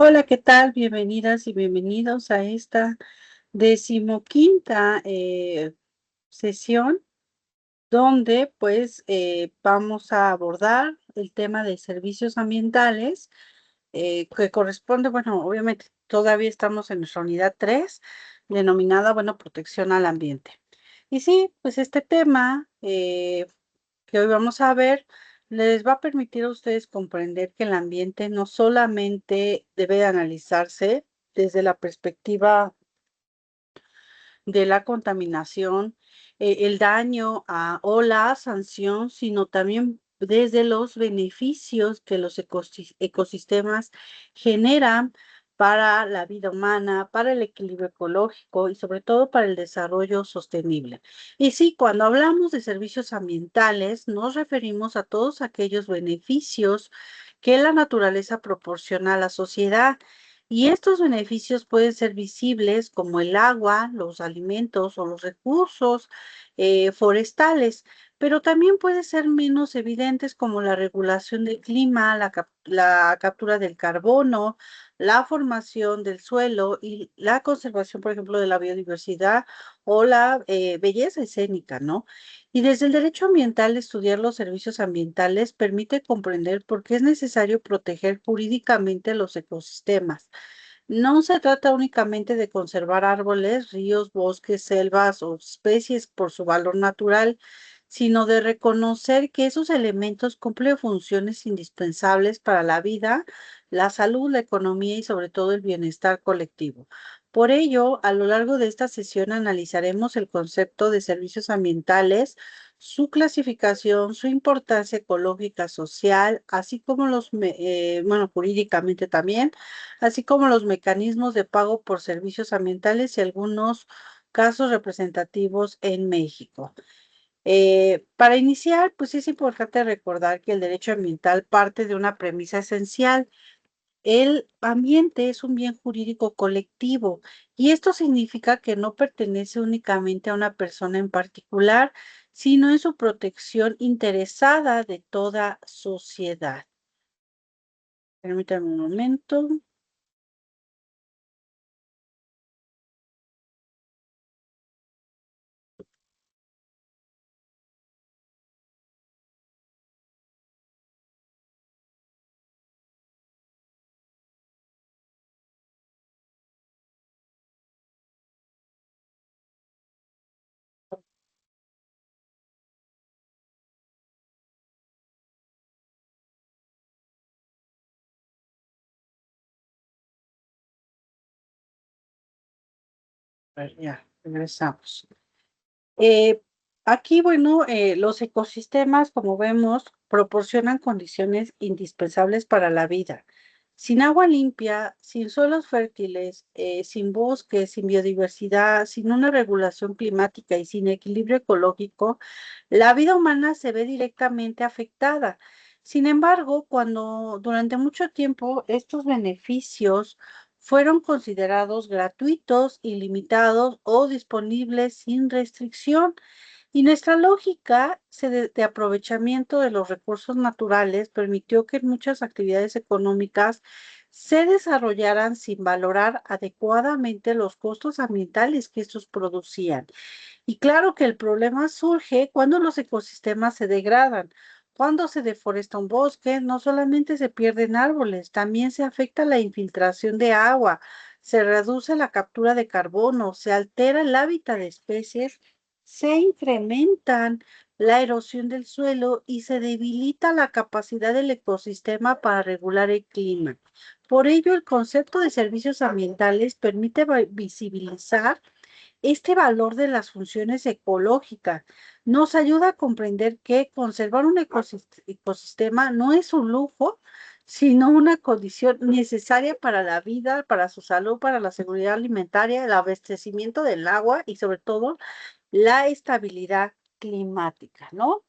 Hola, ¿qué tal? Bienvenidas y bienvenidos a esta decimoquinta sesión donde vamos a abordar el tema de servicios ambientales que corresponde, bueno, obviamente todavía estamos en nuestra unidad 3 denominada, bueno, protección al ambiente. Y sí, pues este tema que hoy vamos a ver les va a permitir a ustedes comprender que el ambiente no solamente debe de analizarse desde la perspectiva de la contaminación, el daño o la sanción, sino también desde los beneficios que los ecosistemas generan para la vida humana, para el equilibrio ecológico y sobre todo para el desarrollo sostenible. Y sí, cuando hablamos de servicios ambientales, nos referimos a todos aquellos beneficios que la naturaleza proporciona a la sociedad. Y estos beneficios pueden ser visibles como el agua, los alimentos o los recursos forestales, pero también pueden ser menos evidentes como la regulación del clima, la captura del carbono, la formación del suelo y la conservación, por ejemplo, de la biodiversidad o la belleza escénica, ¿no? Y desde el derecho ambiental, estudiar los servicios ambientales permite comprender por qué es necesario proteger jurídicamente los ecosistemas. No se trata únicamente de conservar árboles, ríos, bosques, selvas o especies por su valor natural, sino de reconocer que esos elementos cumplen funciones indispensables para la vida, la salud, la economía y sobre todo el bienestar colectivo. Por ello, a lo largo de esta sesión analizaremos el concepto de servicios ambientales, su clasificación, su importancia ecológica, social, así como bueno, jurídicamente también, así como los mecanismos de pago por servicios ambientales y algunos casos representativos en México. Para iniciar, pues es importante recordar que el derecho ambiental parte de una premisa esencial. El ambiente es un bien jurídico colectivo y esto significa que no pertenece únicamente a una persona en particular, sino en su protección interesada de toda sociedad. Permítanme un momento. A ver, ya, regresamos. Eh, Aquí, bueno, los ecosistemas, como vemos, proporcionan condiciones indispensables para la vida. Sin agua limpia, sin suelos fértiles, sin bosques, sin biodiversidad, sin una regulación climática y sin equilibrio ecológico, la vida humana se ve directamente afectada. Sin embargo, cuando durante mucho tiempo estos beneficios fueron considerados gratuitos, ilimitados o disponibles sin restricción. Y nuestra lógica de aprovechamiento de los recursos naturales permitió que muchas actividades económicas se desarrollaran sin valorar adecuadamente los costos ambientales que estos producían. Y claro que el problema surge cuando los ecosistemas se degradan. Cuando se deforesta un bosque, no solamente se pierden árboles, también se afecta la infiltración de agua, se reduce la captura de carbono, se altera el hábitat de especies, se incrementan la erosión del suelo y se debilita la capacidad del ecosistema para regular el clima. Por ello, el concepto de servicios ambientales permite visibilizar este valor de las funciones ecológicas nos ayuda a comprender que conservar un ecosistema no es un lujo, sino una condición necesaria para la vida, para su salud, para la seguridad alimentaria, el abastecimiento del agua y sobre todo la estabilidad climática, ¿no?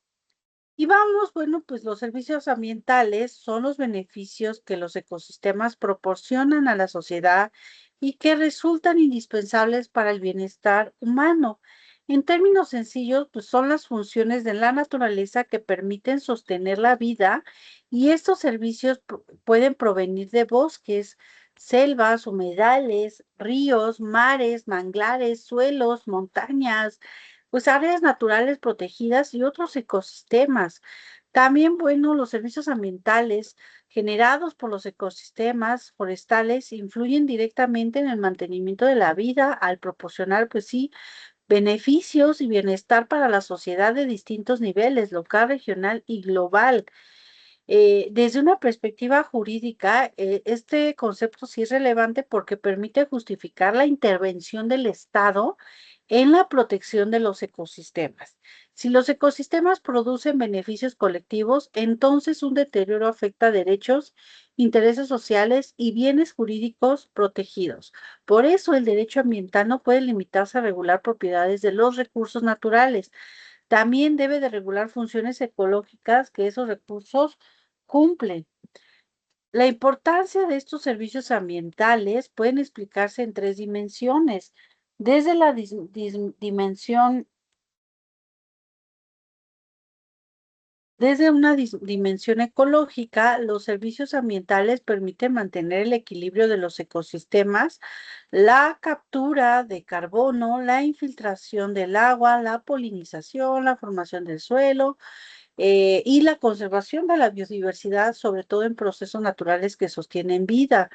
Y vamos, bueno, pues los servicios ambientales son los beneficios que los ecosistemas proporcionan a la sociedad y que resultan indispensables para el bienestar humano. En términos sencillos, pues son las funciones de la naturaleza que permiten sostener la vida y estos servicios pueden provenir de bosques, selvas, humedales, ríos, mares, manglares, suelos, montañas, pues áreas naturales protegidas y otros ecosistemas. También, bueno, los servicios ambientales generados por los ecosistemas forestales influyen directamente en el mantenimiento de la vida al proporcionar, pues sí, beneficios y bienestar para la sociedad de distintos niveles, local, regional y global. Desde una perspectiva jurídica, este concepto sí es relevante porque permite justificar la intervención del Estado en la protección de los ecosistemas. Si los ecosistemas producen beneficios colectivos, entonces un deterioro afecta derechos, intereses sociales y bienes jurídicos protegidos. Por eso el derecho ambiental no puede limitarse a regular propiedades de los recursos naturales. También debe de regular funciones ecológicas que esos recursos cumplen. La importancia de estos servicios ambientales pueden explicarse en tres dimensiones. Desde la dimensión, desde una dimensión ecológica, los servicios ambientales permiten mantener el equilibrio de los ecosistemas, la captura de carbono, la infiltración del agua, la polinización, la formación del suelo, y la conservación de la biodiversidad, sobre todo en procesos naturales que sostienen vida.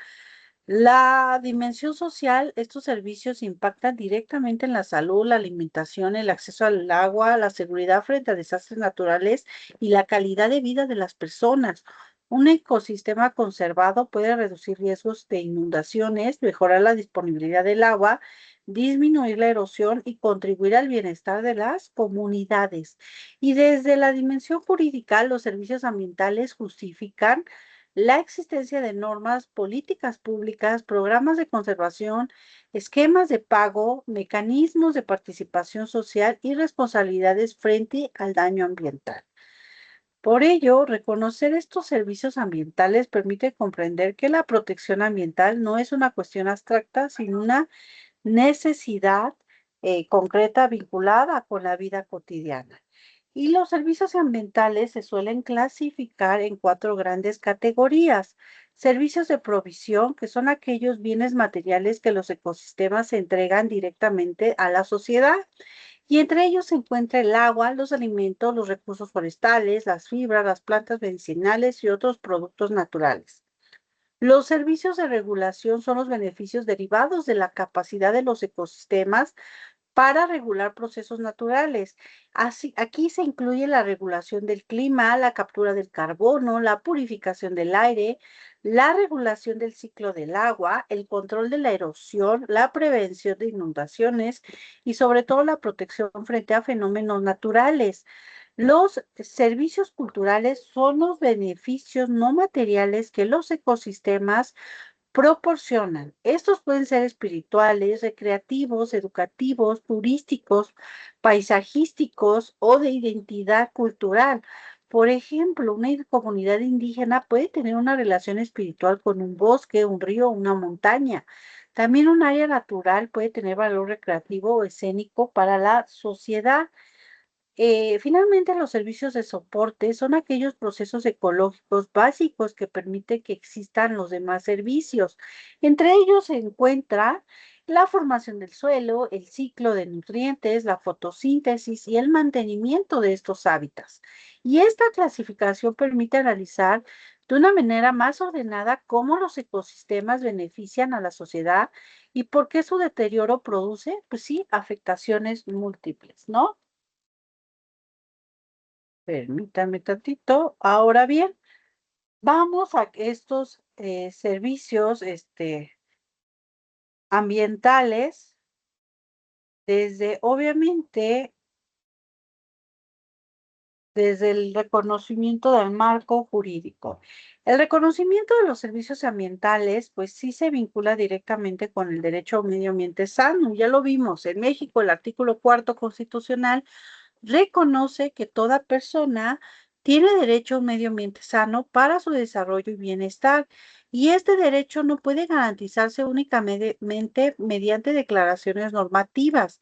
La dimensión social, estos servicios impactan directamente en la salud, la alimentación, el acceso al agua, la seguridad frente a desastres naturales y la calidad de vida de las personas. Un ecosistema conservado puede reducir riesgos de inundaciones, mejorar la disponibilidad del agua, disminuir la erosión y contribuir al bienestar de las comunidades. Y desde la dimensión jurídica, los servicios ambientales justifican la existencia de normas, políticas públicas, programas de conservación, esquemas de pago, mecanismos de participación social y responsabilidades frente al daño ambiental. Por ello, reconocer estos servicios ambientales permite comprender que la protección ambiental no es una cuestión abstracta, sino una necesidad concreta vinculada con la vida cotidiana. Y los servicios ambientales se suelen clasificar en cuatro grandes categorías. Servicios de provisión, que son aquellos bienes materiales que los ecosistemas entregan directamente a la sociedad. Y entre ellos se encuentra el agua, los alimentos, los recursos forestales, las fibras, las plantas medicinales y otros productos naturales. Los servicios de regulación son los beneficios derivados de la capacidad de los ecosistemas para regular procesos naturales. Así, aquí se incluye la regulación del clima, la captura del carbono, la purificación del aire, la regulación del ciclo del agua, el control de la erosión, la prevención de inundaciones y sobre todo la protección frente a fenómenos naturales. Los servicios culturales son los beneficios no materiales que los ecosistemas proporcionan. Estos pueden ser espirituales, recreativos, educativos, turísticos, paisajísticos o de identidad cultural. Por ejemplo, una comunidad indígena puede tener una relación espiritual con un bosque, un río, una montaña. También un área natural puede tener valor recreativo o escénico para la sociedad. Finalmente, los servicios de soporte son aquellos procesos ecológicos básicos que permiten que existan los demás servicios. Entre ellos se encuentra la formación del suelo, el ciclo de nutrientes, la fotosíntesis y el mantenimiento de estos hábitats. Y esta clasificación permite analizar de una manera más ordenada cómo los ecosistemas benefician a la sociedad y por qué su deterioro produce, pues sí, afectaciones múltiples, ¿no? Permítame tantito. Ahora bien, vamos a estos servicios ambientales obviamente, desde el reconocimiento del marco jurídico. El reconocimiento de los servicios ambientales, pues sí se vincula directamente con el derecho a un medio ambiente sano. Ya lo vimos en México, el artículo cuarto constitucional reconoce que toda persona tiene derecho a un medio ambiente sano para su desarrollo y bienestar, y este derecho no puede garantizarse únicamente mediante declaraciones normativas.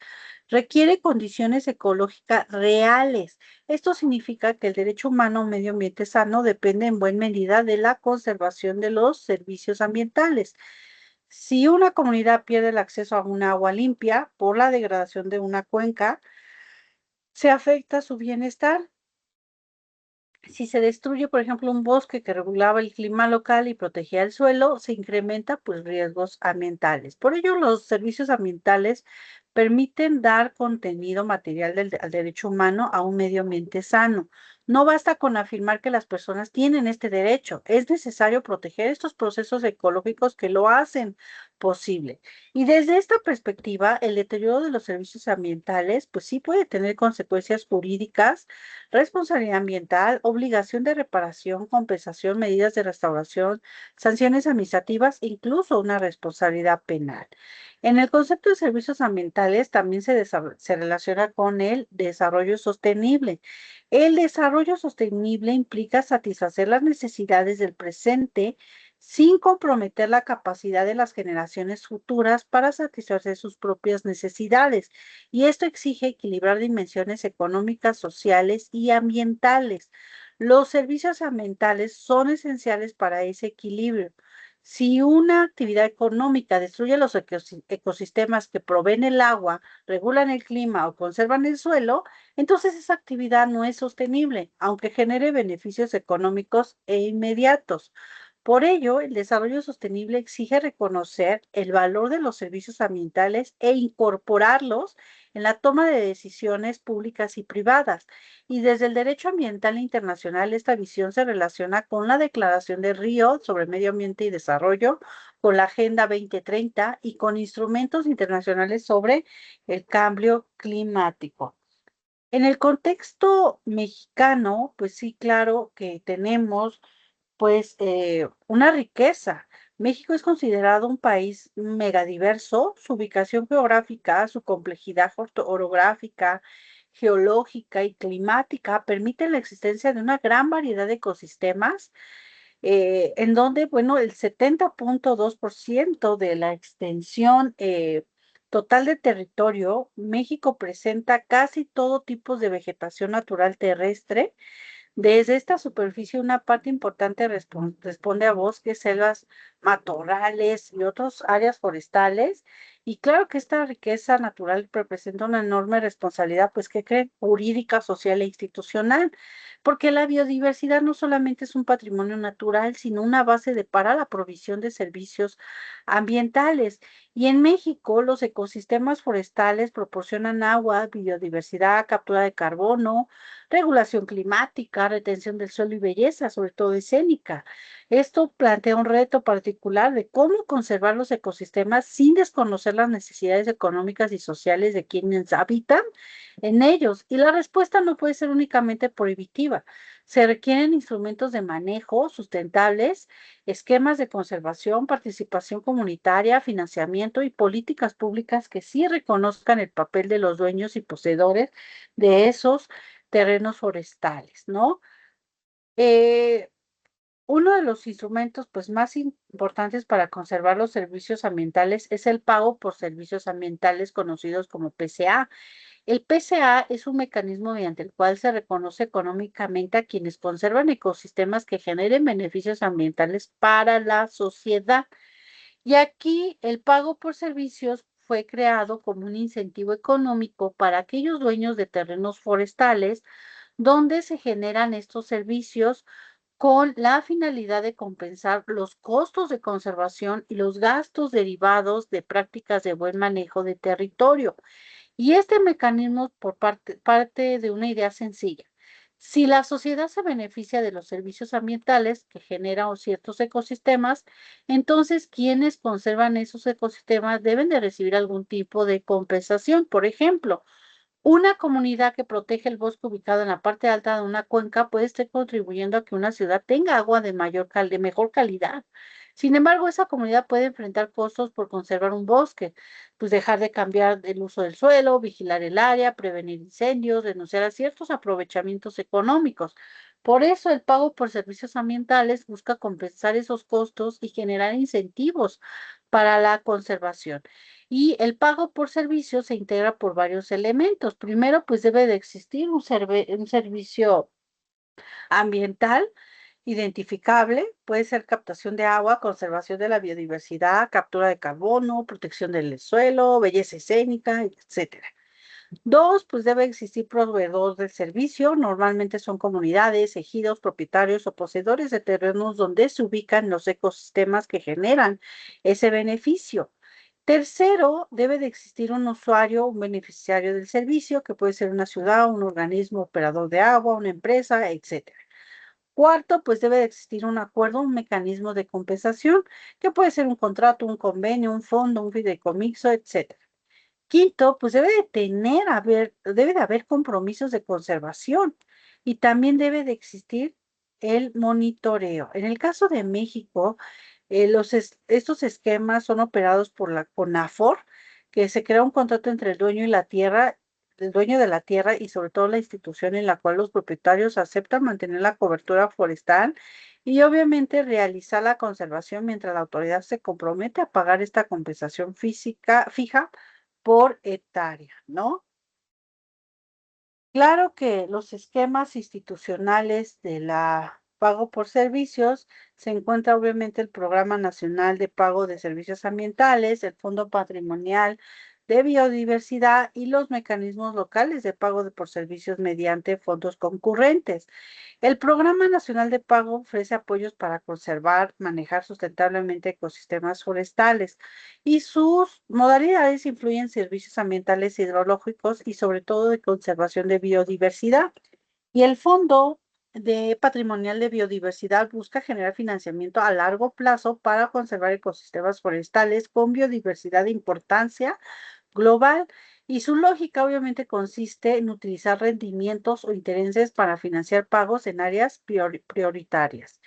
Requiere condiciones ecológicas reales. Esto significa que el derecho humano a un medio ambiente sano depende en buena medida de la conservación de los servicios ambientales. Si una comunidad pierde el acceso a un agua limpia por la degradación de una cuenca, se afecta su bienestar. Si se destruye, por ejemplo, un bosque que regulaba el clima local y protegía el suelo, se incrementa pues riesgos ambientales. Por ello, los servicios ambientales permiten dar contenido material al derecho humano a un medio ambiente sano. No basta con afirmar que las personas tienen este derecho, es necesario proteger estos procesos ecológicos que lo hacen posible. Y desde esta perspectiva, el deterioro de los servicios ambientales, pues sí puede tener consecuencias jurídicas, responsabilidad ambiental, obligación de reparación, compensación, medidas de restauración, sanciones administrativas, incluso una responsabilidad penal. En el concepto de servicios ambientales también se relaciona con el desarrollo sostenible. El desarrollo sostenible implica satisfacer las necesidades del presente sin comprometer la capacidad de las generaciones futuras para satisfacer sus propias necesidades. Y esto exige equilibrar dimensiones económicas, sociales y ambientales. Los servicios ambientales son esenciales para ese equilibrio. Si una actividad económica destruye los ecosistemas que proveen el agua, regulan el clima o conservan el suelo, entonces esa actividad no es sostenible, aunque genere beneficios económicos e inmediatos. Por ello, el desarrollo sostenible exige reconocer el valor de los servicios ambientales e incorporarlos en la toma de decisiones públicas y privadas. Y desde el derecho ambiental internacional, esta visión se relaciona con la Declaración de Río sobre Medio Ambiente y Desarrollo, con la Agenda 2030 y con instrumentos internacionales sobre el cambio climático. En el contexto mexicano, pues sí, claro que tenemos pues una riqueza. México es considerado un país megadiverso. Su ubicación geográfica, su complejidad orográfica, geológica y climática permiten la existencia de una gran variedad de ecosistemas, en donde, bueno, el 70,2% de la extensión total de territorio, México presenta casi todo tipo de vegetación natural terrestre. Desde esta superficie, una parte importante responde a bosques, selvas, matorrales y otras áreas forestales. Y claro que esta riqueza natural representa una enorme responsabilidad, pues, ¿qué creen? Jurídica, social e institucional, porque la biodiversidad no solamente es un patrimonio natural, sino una base para la provisión de servicios ambientales. Y en México, los ecosistemas forestales proporcionan agua, biodiversidad, captura de carbono, regulación climática, retención del suelo y belleza, sobre todo escénica. Esto plantea un reto particular de cómo conservar los ecosistemas sin desconocer las necesidades económicas y sociales de quienes habitan en ellos. Y la respuesta no puede ser únicamente prohibitiva. Se requieren instrumentos de manejo sustentables, esquemas de conservación, participación comunitaria, financiamiento y políticas públicas que sí reconozcan el papel de los dueños y poseedores de esos terrenos forestales, ¿no? Eh, Uno de los instrumentos pues, más importantes para conservar los servicios ambientales es el pago por servicios ambientales conocidos como PCA. El PCA es un mecanismo mediante el cual se reconoce económicamente a quienes conservan ecosistemas que generen beneficios ambientales para la sociedad. Y aquí el pago por servicios fue creado como un incentivo económico para aquellos dueños de terrenos forestales donde se generan estos servicios con la finalidad de compensar los costos de conservación y los gastos derivados de prácticas de buen manejo de territorio. Y este mecanismo parte de una idea sencilla. Si la sociedad se beneficia de los servicios ambientales que generan ciertos ecosistemas, entonces quienes conservan esos ecosistemas deben de recibir algún tipo de compensación. Por ejemplo, una comunidad que protege el bosque ubicado en la parte alta de una cuenca puede estar contribuyendo a que una ciudad tenga agua de mejor calidad. Sin embargo, esa comunidad puede enfrentar costos por conservar un bosque, pues dejar de cambiar el uso del suelo, vigilar el área, prevenir incendios, renunciar a ciertos aprovechamientos económicos. Por eso, el pago por servicios ambientales busca compensar esos costos y generar incentivos para la conservación. Y el pago por servicio se integra por varios elementos. Primero, pues debe de existir un servicio ambiental identificable, puede ser captación de agua, conservación de la biodiversidad, captura de carbono, protección del suelo, belleza escénica, etcétera. Dos, pues debe existir proveedor del servicio. Normalmente son comunidades, ejidos, propietarios o poseedores de terrenos donde se ubican los ecosistemas que generan ese beneficio. Tercero, debe de existir un usuario, un beneficiario del servicio, que puede ser una ciudad, un organismo operador de agua, una empresa, etcétera. Cuarto, pues debe de existir un acuerdo, un mecanismo de compensación, que puede ser un contrato, un convenio, un fondo, un fideicomiso, etcétera. Quinto, pues debe de haber compromisos de conservación y también debe de existir el monitoreo. En el caso de México, estos esquemas son operados por la CONAFOR, que se crea un contrato entre el dueño y la tierra, el dueño de la tierra y sobre todo la institución en la cual los propietarios aceptan mantener la cobertura forestal y obviamente realizar la conservación mientras la autoridad se compromete a pagar esta compensación fija por hectárea, ¿no? Claro que los esquemas institucionales de la pago por servicios se encuentra obviamente el Programa Nacional de Pago de Servicios Ambientales, el Fondo Patrimonial de Biodiversidad y los mecanismos locales de pago por servicios mediante fondos concurrentes. El Programa Nacional de Pago ofrece apoyos para conservar, manejar sustentablemente ecosistemas forestales y sus modalidades incluyen servicios ambientales hidrológicos y sobre todo de conservación de biodiversidad. Y el Fondo de Patrimonial de Biodiversidad busca generar financiamiento a largo plazo para conservar ecosistemas forestales con biodiversidad de importancia global y su lógica obviamente consiste en utilizar rendimientos o intereses para financiar pagos en áreas prioritarias.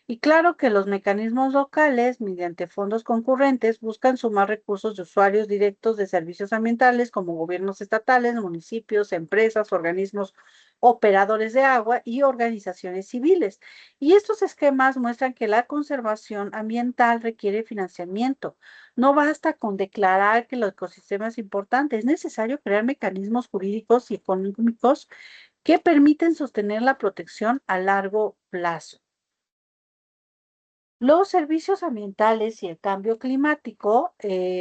Y claro que los mecanismos locales, mediante fondos concurrentes, buscan sumar recursos de usuarios directos de servicios ambientales como gobiernos estatales, municipios, empresas, organismos operadores de agua y organizaciones civiles. Y estos esquemas muestran que la conservación ambiental requiere financiamiento. No basta con declarar que el ecosistema es importante, es necesario crear mecanismos jurídicos y económicos que permiten sostener la protección a largo plazo. Los servicios ambientales y el cambio climático,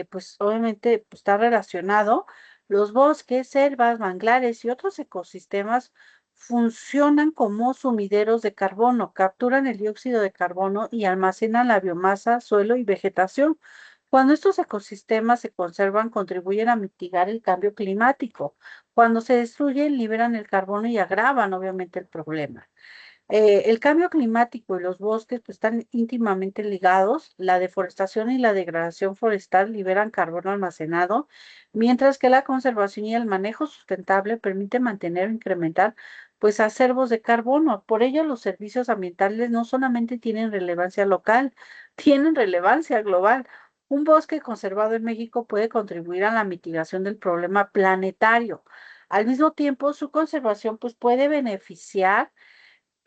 pues obviamente pues, está relacionado. Los bosques, selvas, manglares y otros ecosistemas funcionan como sumideros de carbono, capturan el dióxido de carbono y almacenan la biomasa, suelo y vegetación. Cuando estos ecosistemas se conservan, contribuyen a mitigar el cambio climático. Cuando se destruyen, liberan el carbono y agravan obviamente el problema. El cambio climático y los bosques pues, están íntimamente ligados. La deforestación y la degradación forestal liberan carbono almacenado, mientras que la conservación y el manejo sustentable permiten mantener o incrementar pues acervos de carbono. Por ello, los servicios ambientales no solamente tienen relevancia local, tienen relevancia global. Un bosque conservado en México puede contribuir a la mitigación del problema planetario. Al mismo tiempo, su conservación pues, puede beneficiar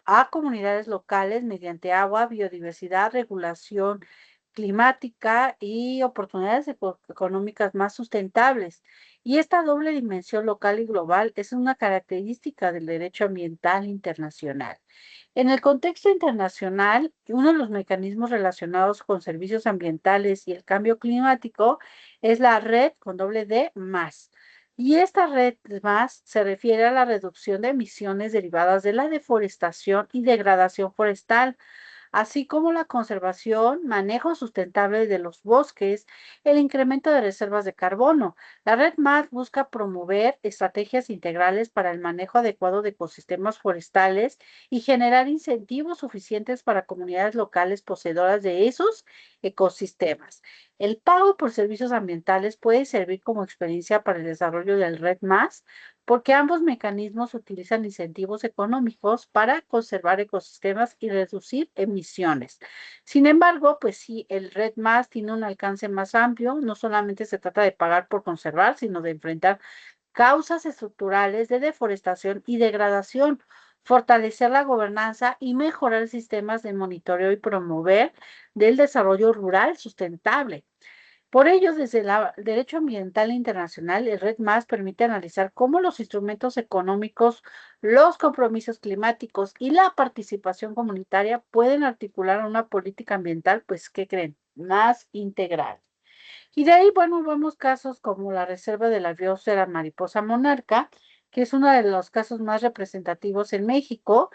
a comunidades locales mediante agua, biodiversidad, regulación climática y oportunidades económicas más sustentables. Y esta doble dimensión local y global es una característica del derecho ambiental internacional. En el contexto internacional, uno de los mecanismos relacionados con servicios ambientales y el cambio climático es la red con doble D más. Y esta red más se refiere a la reducción de emisiones derivadas de la deforestación y degradación forestal, así como la conservación, manejo sustentable de los bosques, el incremento de reservas de carbono. La red MAD busca promover estrategias integrales para el manejo adecuado de ecosistemas forestales y generar incentivos suficientes para comunidades locales poseedoras de esos ecosistemas. El pago por servicios ambientales puede servir como experiencia para el desarrollo del red más, porque ambos mecanismos utilizan incentivos económicos para conservar ecosistemas y reducir emisiones. Sin embargo, pues sí, el red más tiene un alcance más amplio, no solamente se trata de pagar por conservar, sino de enfrentar causas estructurales de deforestación y degradación, fortalecer la gobernanza y mejorar sistemas de monitoreo y promover del desarrollo rural sustentable. Por ello, desde el derecho ambiental internacional, el Red Más permite analizar cómo los instrumentos económicos, los compromisos climáticos y la participación comunitaria pueden articular una política ambiental, pues, ¿qué creen? Más integral. Y de ahí, bueno, vemos casos como la Reserva de la Biosfera Mariposa Monarca, que es uno de los casos más representativos en México.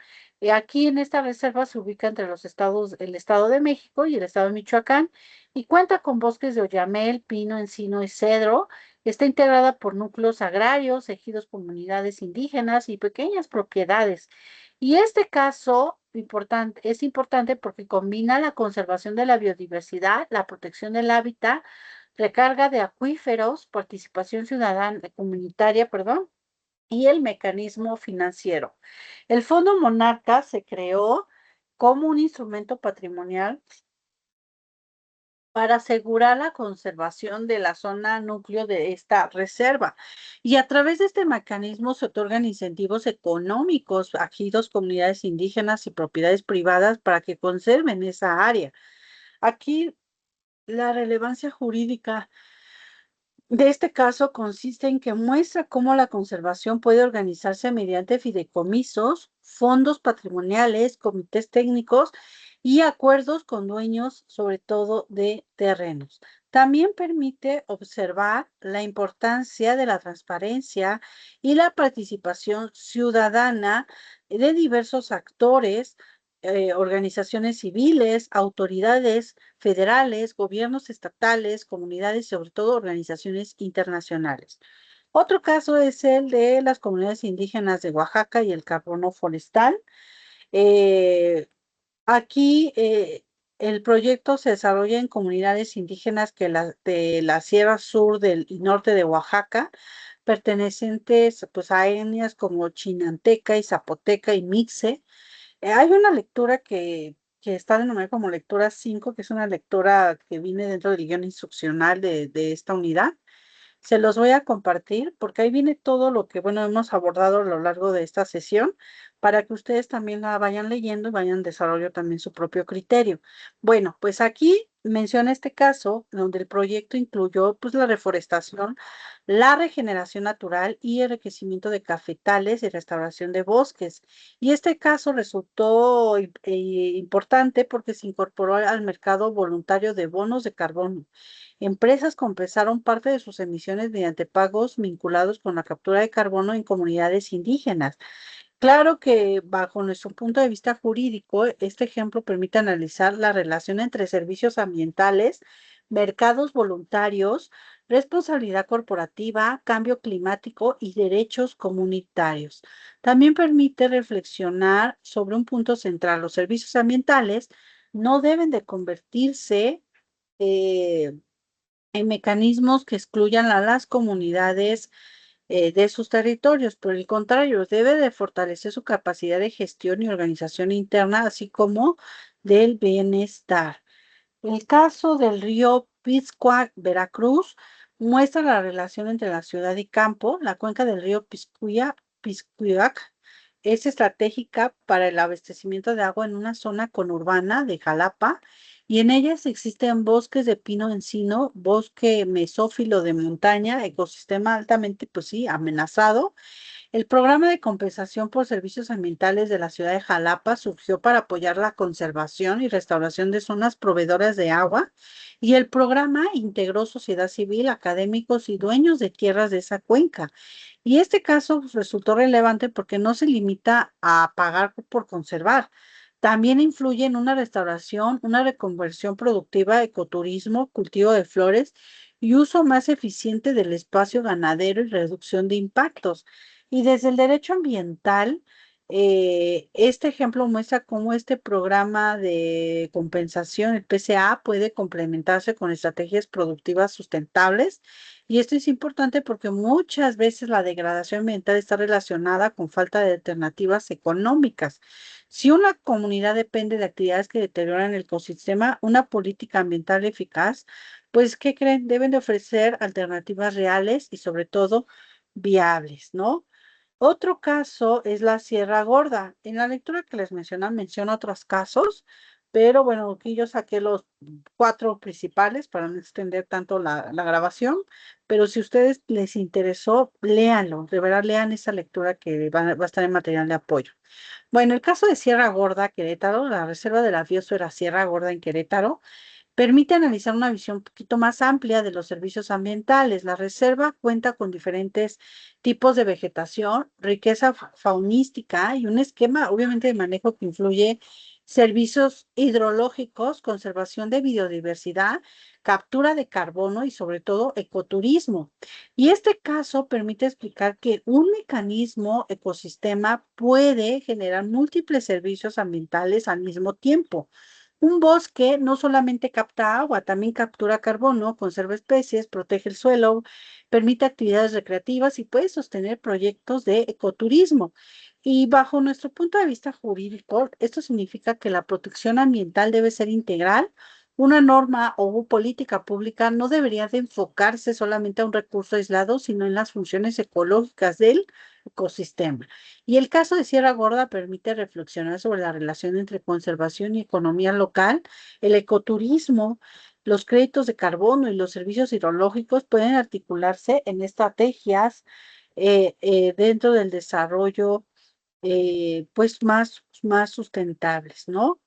Aquí en esta reserva se ubica entre los estados, el Estado de México y el Estado de Michoacán, y cuenta con bosques de oyamel, pino, encino y cedro. Está integrada por núcleos agrarios, ejidos, comunidades indígenas y pequeñas propiedades. Y este caso es importante porque combina la conservación de la biodiversidad, la protección del hábitat, recarga de acuíferos, participación ciudadana, comunitaria, perdón, y el mecanismo financiero. El Fondo Monarca se creó como un instrumento patrimonial para asegurar la conservación de la zona núcleo de esta reserva. Y a través de este mecanismo se otorgan incentivos económicos a ejidos, comunidades indígenas y propiedades privadas para que conserven esa área. Aquí la relevancia jurídica de este caso consiste en que muestra cómo la conservación puede organizarse mediante fideicomisos, fondos patrimoniales, comités técnicos y acuerdos con dueños, sobre todo de terrenos. También permite observar la importancia de la transparencia y la participación ciudadana de diversos actores, organizaciones civiles, autoridades federales, gobiernos estatales, comunidades y sobre todo organizaciones internacionales. Otro caso es el de las comunidades indígenas de Oaxaca y el carbono forestal. Eh, Aquí el proyecto se desarrolla en comunidades indígenas de la Sierra Sur y Norte de Oaxaca, pertenecientes pues, a etnias como Chinanteca y Zapoteca y Mixe. Hay una lectura que está denominada como lectura 5, que es una lectura que viene dentro del guión instruccional de esta unidad. Se los voy a compartir porque ahí viene todo lo que, bueno, hemos abordado a lo largo de esta sesión para que ustedes también la vayan leyendo y vayan desarrollando también su propio criterio. Bueno, pues aquí menciona este caso donde el proyecto incluyó pues la reforestación, la regeneración natural y enriquecimiento de cafetales y restauración de bosques. Y este caso resultó importante porque se incorporó al mercado voluntario de bonos de carbono. Empresas compensaron parte de sus emisiones mediante pagos vinculados con la captura de carbono en comunidades indígenas. Claro que bajo nuestro punto de vista jurídico, este ejemplo permite analizar la relación entre servicios ambientales, mercados voluntarios, responsabilidad corporativa, cambio climático y derechos comunitarios. También permite reflexionar sobre un punto central. Los servicios ambientales no deben de convertirse eh, en mecanismos que excluyan a las comunidades de sus territorios. Por el contrario, debe de fortalecer su capacidad de gestión y organización interna, así como del bienestar. El caso del río Pizcuac, Veracruz, muestra la relación entre la ciudad y campo. La cuenca del río Pizcuac es estratégica para el abastecimiento de agua en una zona conurbana de Jalapa y en ellas existen bosques de pino encino, bosque mesófilo de montaña, ecosistema altamente, pues sí, amenazado. El programa de compensación por servicios ambientales de la ciudad de Jalapa surgió para apoyar la conservación y restauración de zonas proveedoras de agua y el programa integró sociedad civil, académicos y dueños de tierras de esa cuenca. Y este caso pues, resultó relevante porque no se limita a pagar por conservar. También influye en una restauración, una reconversión productiva, ecoturismo, cultivo de flores y uso más eficiente del espacio ganadero y reducción de impactos. Y desde el derecho ambiental, este ejemplo muestra cómo este programa de compensación, el PCA, puede complementarse con estrategias productivas sustentables. Y esto es importante porque muchas veces la degradación ambiental está relacionada con falta de alternativas económicas. Si una comunidad depende de actividades que deterioran el ecosistema, una política ambiental eficaz, pues, ¿qué creen? Deben de ofrecer alternativas reales y sobre todo viables, ¿no? Otro caso es la Sierra Gorda. En la lectura que les menciona otros casos, pero bueno, aquí yo saqué los 4 principales para no extender tanto la grabación, pero si a ustedes les interesó, léanlo, de verdad lean esa lectura que va a estar en material de apoyo. Bueno, el caso de Sierra Gorda, Querétaro, la Reserva de la Biosfera Sierra Gorda en Querétaro, permite analizar una visión un poquito más amplia de los servicios ambientales. La reserva cuenta con diferentes tipos de vegetación, riqueza faunística y un esquema, obviamente, de manejo que incluye servicios hidrológicos, conservación de biodiversidad, captura de carbono y sobre todo ecoturismo. Y este caso permite explicar que un mecanismo ecosistema puede generar múltiples servicios ambientales al mismo tiempo. Un bosque no solamente capta agua, también captura carbono, conserva especies, protege el suelo, permite actividades recreativas y puede sostener proyectos de ecoturismo. Y bajo nuestro punto de vista jurídico, esto significa que la protección ambiental debe ser integral. Una norma o política pública no debería de enfocarse solamente a un recurso aislado, sino en las funciones ecológicas del ecosistema. Y el caso de Sierra Gorda permite reflexionar sobre la relación entre conservación y economía local. El ecoturismo, los créditos de carbono y los servicios hidrológicos pueden articularse en estrategias dentro del desarrollo pues más sustentables, ¿no?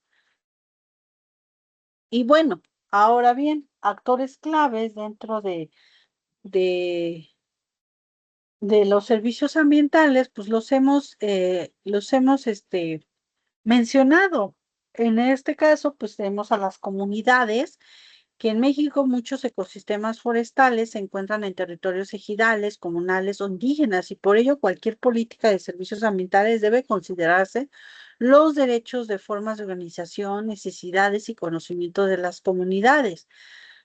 Y bueno, ahora bien, actores claves dentro de, de los servicios ambientales, pues los hemos mencionado. En este caso, pues tenemos a las comunidades, que en México muchos ecosistemas forestales se encuentran en territorios ejidales, comunales o indígenas, y por ello cualquier política de servicios ambientales debe considerarse los derechos de formas de organización, necesidades y conocimiento de las comunidades.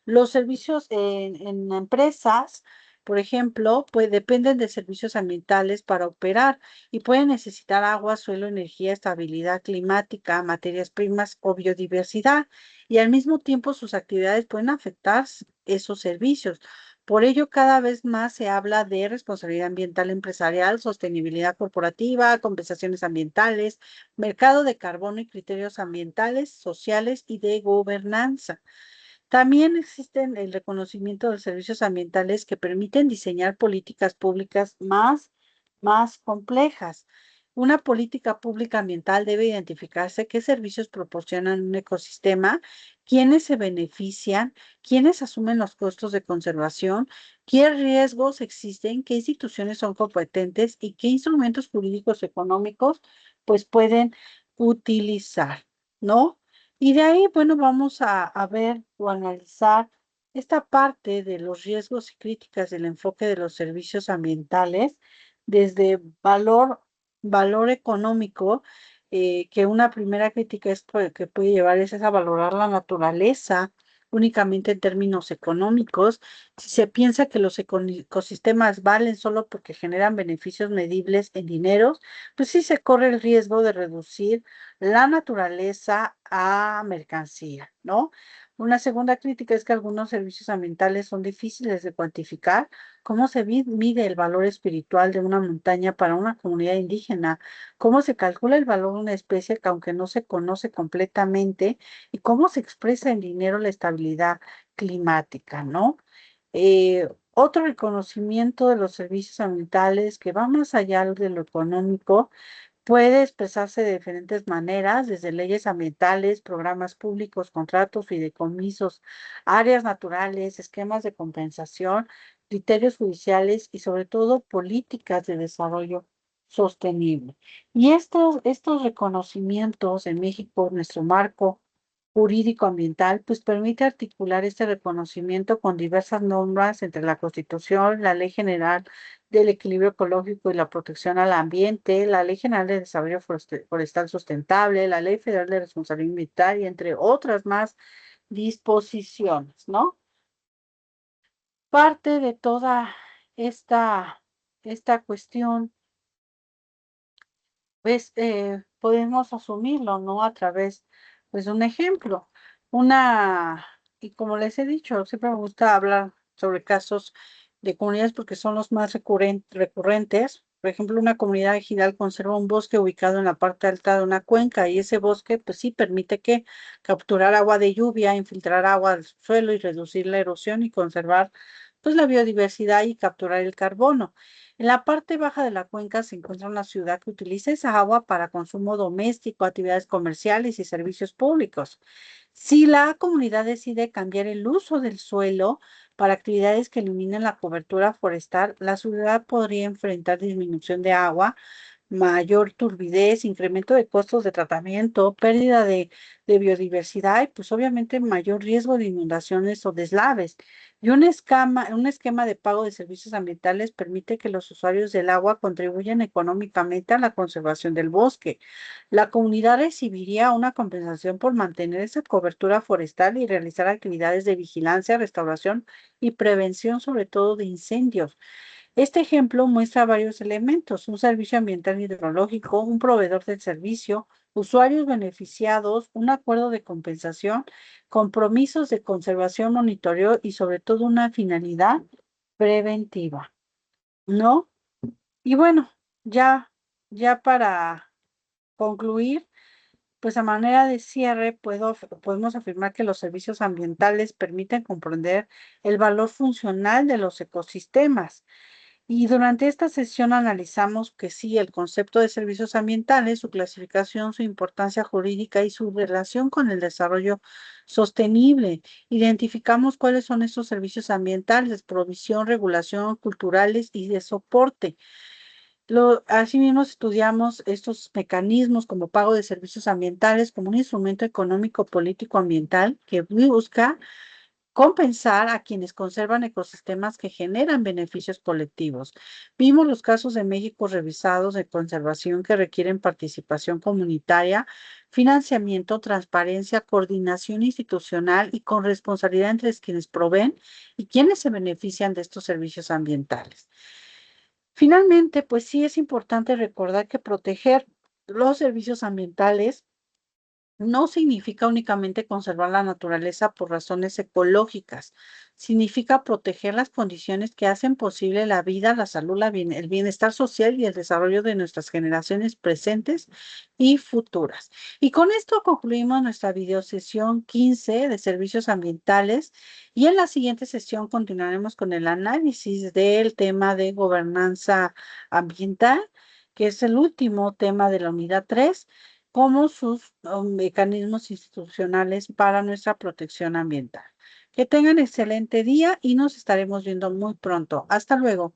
Los servicios en empresas, por ejemplo, pues dependen de servicios ambientales para operar y pueden necesitar agua, suelo, energía, estabilidad climática, materias primas o biodiversidad. Y al mismo tiempo sus actividades pueden afectar esos servicios. Por ello, cada vez más se habla de responsabilidad ambiental empresarial, sostenibilidad corporativa, compensaciones ambientales, mercado de carbono y criterios ambientales, sociales y de gobernanza. También existen el reconocimiento de servicios ambientales que permiten diseñar políticas públicas más complejas. Una política pública ambiental debe identificarse qué servicios proporcionan un ecosistema, quiénes se benefician, quiénes asumen los costos de conservación, qué riesgos existen, qué instituciones son competentes y qué instrumentos jurídicos económicos pues pueden utilizar, ¿no? Y de ahí, bueno, vamos a ver o analizar esta parte de los riesgos y críticas del enfoque de los servicios ambientales desde valor económico, que una primera crítica que puede llevar es a valorar la naturaleza únicamente en términos económicos. Si se piensa que los ecosistemas valen solo porque generan beneficios medibles en dineros, pues sí se corre el riesgo de reducir la naturaleza a mercancía, ¿no? Una segunda crítica es que algunos servicios ambientales son difíciles de cuantificar. ¿Cómo se mide el valor espiritual de una montaña para una comunidad indígena? ¿Cómo se calcula el valor de una especie que aunque no se conoce completamente? ¿Y cómo se expresa en dinero la estabilidad climática, ¿no? Otro reconocimiento de los servicios ambientales que va más allá de lo económico puede expresarse de diferentes maneras, desde leyes ambientales, programas públicos, contratos, fideicomisos, áreas naturales, esquemas de compensación, criterios judiciales y sobre todo políticas de desarrollo sostenible. Y estos reconocimientos en México, nuestro marco jurídico ambiental, pues permite articular este reconocimiento con diversas normas entre la Constitución, la Ley General del Equilibrio Ecológico y la Protección al Ambiente, la Ley General de Desarrollo Forestal Sustentable, la Ley Federal de Responsabilidad Ambiental y entre otras más disposiciones, ¿no? Parte de toda esta cuestión, pues podemos asumirlo, ¿no? A través, pues, de un ejemplo. Y como les he dicho, siempre me gusta hablar sobre casos de comunidades porque son los más recurrentes. por ejemplo, una comunidad ejidal conserva un bosque ubicado en la parte alta de una cuenca y ese bosque, pues sí, permite que capturar agua de lluvia, infiltrar agua al suelo y reducir la erosión y conservar, pues, la biodiversidad y capturar el carbono. En la parte baja de la cuenca se encuentra una ciudad que utiliza esa agua para consumo doméstico, actividades comerciales y servicios públicos. Si la comunidad decide cambiar el uso del suelo para actividades que eliminen la cobertura forestal, la ciudad podría enfrentar disminución de agua, mayor turbidez, incremento de costos de tratamiento, pérdida de biodiversidad y pues obviamente mayor riesgo de inundaciones o deslaves. Y un esquema de pago de servicios ambientales permite que los usuarios del agua contribuyan económicamente a la conservación del bosque. La comunidad recibiría una compensación por mantener esa cobertura forestal y realizar actividades de vigilancia, restauración y prevención, sobre todo de incendios. Este ejemplo muestra varios elementos: un servicio ambiental hidrológico, un proveedor del servicio, usuarios beneficiados, un acuerdo de compensación, compromisos de conservación, monitoreo y sobre todo una finalidad preventiva, ¿no? Y bueno, ya, ya para concluir, pues a manera de cierre, podemos afirmar que los servicios ambientales permiten comprender el valor funcional de los ecosistemas. Y durante esta sesión analizamos que sí, el concepto de servicios ambientales, su clasificación, su importancia jurídica y su relación con el desarrollo sostenible. Identificamos cuáles son estos servicios ambientales: provisión, regulación, culturales y de soporte. Asimismo, estudiamos estos mecanismos como pago de servicios ambientales como un instrumento económico, político, ambiental que busca compensar a quienes conservan ecosistemas que generan beneficios colectivos. Vimos los casos de México revisados de conservación que requieren participación comunitaria, financiamiento, transparencia, coordinación institucional y corresponsabilidad entre quienes proveen y quienes se benefician de estos servicios ambientales. Finalmente, pues sí es importante recordar que proteger los servicios ambientales no significa únicamente conservar la naturaleza por razones ecológicas, significa proteger las condiciones que hacen posible la vida, la salud, el bienestar social y el desarrollo de nuestras generaciones presentes y futuras. Y con esto concluimos nuestra videosesión 15 de servicios ambientales y en la siguiente sesión continuaremos con el análisis del tema de gobernanza ambiental, que es el último tema de la unidad 3, como sus mecanismos institucionales para nuestra protección ambiental. Que tengan excelente día y nos estaremos viendo muy pronto. Hasta luego.